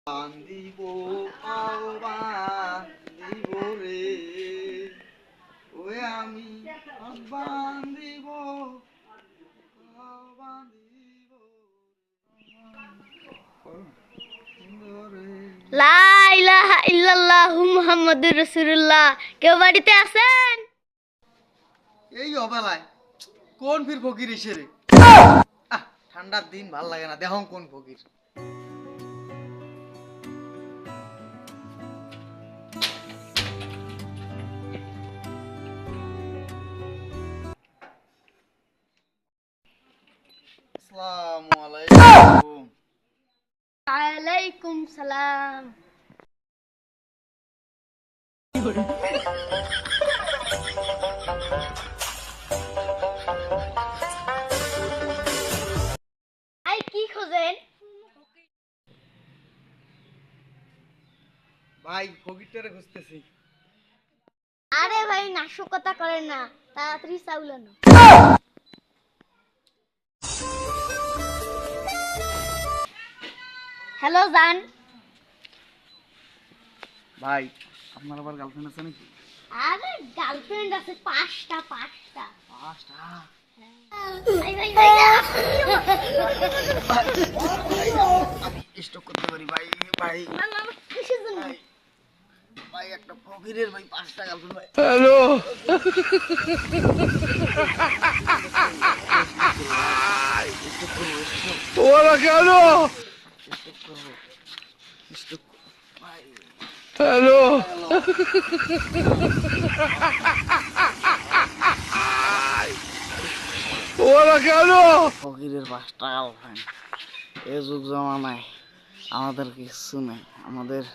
বান্দিব বান্দিব রে ওই আমি বান্দিব বান্দিব লা ইলাহা ইল্লাল্লাহু মুহাম্মাদুর রাসূলুল্লাহ। কেউ বাড়িতে আছেন? এই অবেলায় কোন ফির ফকির এসে রে? ঠান্ডার দিন ভাল লাগে না, দেখো কোন ফকির। আসসালামু আলাইকুম। ওয়ালাইকুম সালাম। আই কি খোঁজেন? ভাই ফকিরটারে খুঁজতেছি। আরে ভাই নাশকতা করেন না, তাড়াতাড়ি চাউল আনো। হ্যালো জান। ভাই আপনার আবার গার্লফ্রেন্ড আছে নাকি? আরে গার্লফ্রেন্ড আছে পাঁচটা। পাঁচটা? ভাই ভাই ভাই আমি স্টক করতে পারি ভাই। ভাই না না কিসের জন্য? ভাই একটা ফকিরের ভাই পাঁচটা গার্লফ্রেন্ড ভাই। হ্যালো ওরা কেন? হ্যালো ওরা কেন? ফকিরের পাঁচটা গার্লফ্রেন্ড, এ যুগ জমানায় আমাদের কিছু নেই। আমাদের